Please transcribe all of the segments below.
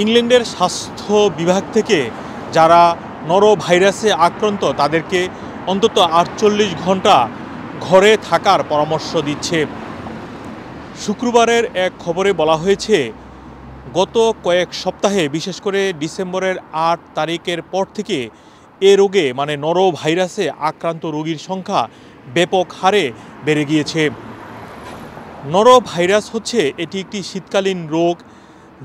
ইংল্যান্ডের স্বাস্থ্য বিভাগ থেকে যারা নরোভাইরাসে আক্রান্ত তাদেরকে অন্তত ৪৮ ঘন্টা ঘরে থাকার পরামর্শ দিচ্ছে। শুক্রবারের এক খবরে বলা হয়েছে, গত কয়েক সপ্তাহে বিশেষ করে ডিসেম্বরের ৮ তারিখের পর থেকে এ রোগে মানে নরোভাইরাসে আক্রান্ত রোগীর সংখ্যা ব্যাপক হারে বেড়ে গিয়েছে। নরোভাইরাস হচ্ছে এটি একটি শীতকালীন রোগ,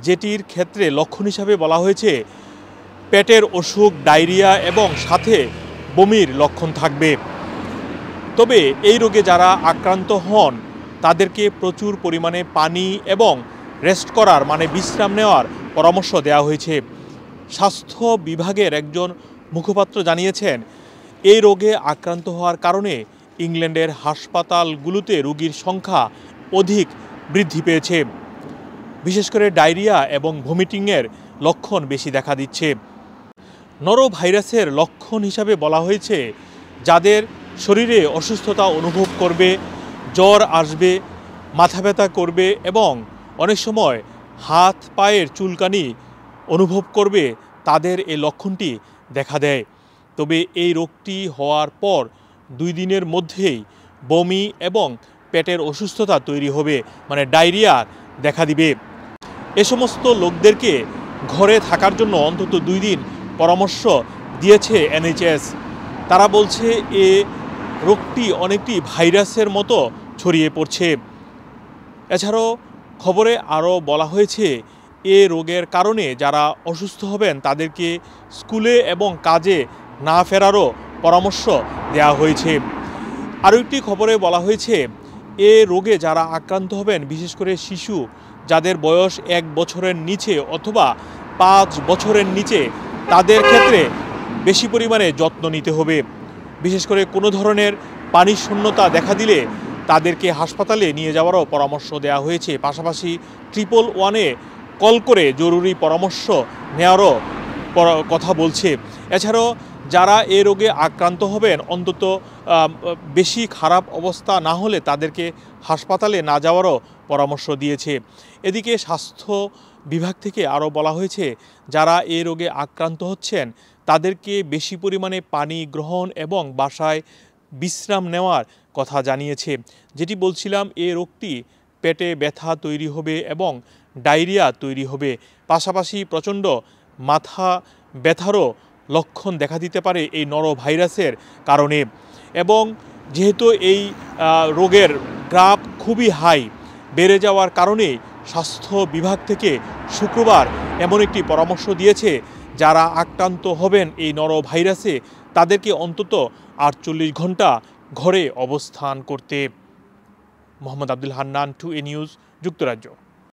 যেটির ক্ষেত্রে লক্ষণ হিসাবে বলা হয়েছে পেটের অসুখ, ডায়রিয়া এবং সাথে বমির লক্ষণ থাকবে। তবে এই রোগে যারা আক্রান্ত হন তাদেরকে প্রচুর পরিমাণে পানি এবং রেস্ট করার মানে বিশ্রাম নেওয়ার পরামর্শ দেওয়া হয়েছে। স্বাস্থ্য বিভাগের একজন মুখপাত্র জানিয়েছেন, এই রোগে আক্রান্ত হওয়ার কারণে ইংল্যান্ডের হাসপাতালগুলোতে রোগীর সংখ্যা অধিক বৃদ্ধি পেয়েছে। বিশেষ করে ডায়রিয়া এবং ভমিটিংয়ের লক্ষণ বেশি দেখা দিচ্ছে। নরোভাইরাসের লক্ষণ হিসাবে বলা হয়েছে, যাদের শরীরে অসুস্থতা অনুভব করবে, জ্বর আসবে, মাথা ব্যথা করবে এবং অনেক সময় হাত পায়ের চুলকানি অনুভব করবে, তাদের এই লক্ষণটি দেখা দেয়। তবে এই রোগটি হওয়ার পর 2 দিনের মধ্যেই বমি এবং পেটের অসুস্থতা তৈরি হবে, মানে ডায়রিয়া দেখা দিবে। এ সমস্ত লোকদেরকে ঘরে থাকার জন্য অন্তত 2 দিন পরামর্শ দিয়েছে NHS। তারা বলছে এ রোগটি অনেকটি ভাইরাসের মতো ছড়িয়ে পড়ছে। এছাড়াও খবরে আরও বলা হয়েছে, এ রোগের কারণে যারা অসুস্থ হবেন তাদেরকে স্কুলে এবং কাজে না ফেরারও পরামর্শ দেওয়া হয়েছে। আরও একটি খবরে বলা হয়েছে, এ রোগে যারা আক্রান্ত হবেন, বিশেষ করে শিশু যাদের বয়স 1 বছরের নিচে অথবা 5 বছরের নিচে, তাদের ক্ষেত্রে বেশি পরিমাণে যত্ন নিতে হবে। বিশেষ করে কোনো ধরনের পানির শূন্যতা দেখা দিলে তাদেরকে হাসপাতালে নিয়ে যাওয়ারও পরামর্শ দেওয়া হয়েছে। পাশাপাশি 111-এ কল করে জরুরি পরামর্শ নেওয়ারও কথা বলছে। এছাড়াও যারা এ রোগে আক্রান্ত হবেন, অন্তত বেশি খারাপ অবস্থা না হলে তাদেরকে হাসপাতালে না যাওয়ারও পরামর্শ দিয়েছে। এদিকে স্বাস্থ্য বিভাগ থেকে আরও বলা হয়েছে, যারা এ রোগে আক্রান্ত হচ্ছেন তাদেরকে বেশি পরিমাণে পানি গ্রহণ এবং বাসায় বিশ্রাম নেওয়ার কথা জানিয়েছে। যেটি বলছিলাম, এ রোগটি পেটে ব্যথা তৈরি হবে এবং ডায়রিয়া তৈরি হবে। পাশাপাশি প্রচণ্ড মাথা ব্যথারও লক্ষণ দেখা দিতে পারে এই নরোভাইরাসের কারণে। এবং যেহেতু এই রোগের গ্রাফ খুবই হাই, বেড়ে যাওয়ার কারণে স্বাস্থ্য বিভাগ থেকে শুক্রবার এমন একটি পরামর্শ দিয়েছে, যারা আক্রান্ত হবেন এই নরোভাইরাসে তাদেরকে অন্তত ৪৮ ঘন্টা ঘরে অবস্থান করতে। মোহাম্মদ আব্দুল হান্নান, 2A নিউজ, যুক্তরাজ্য।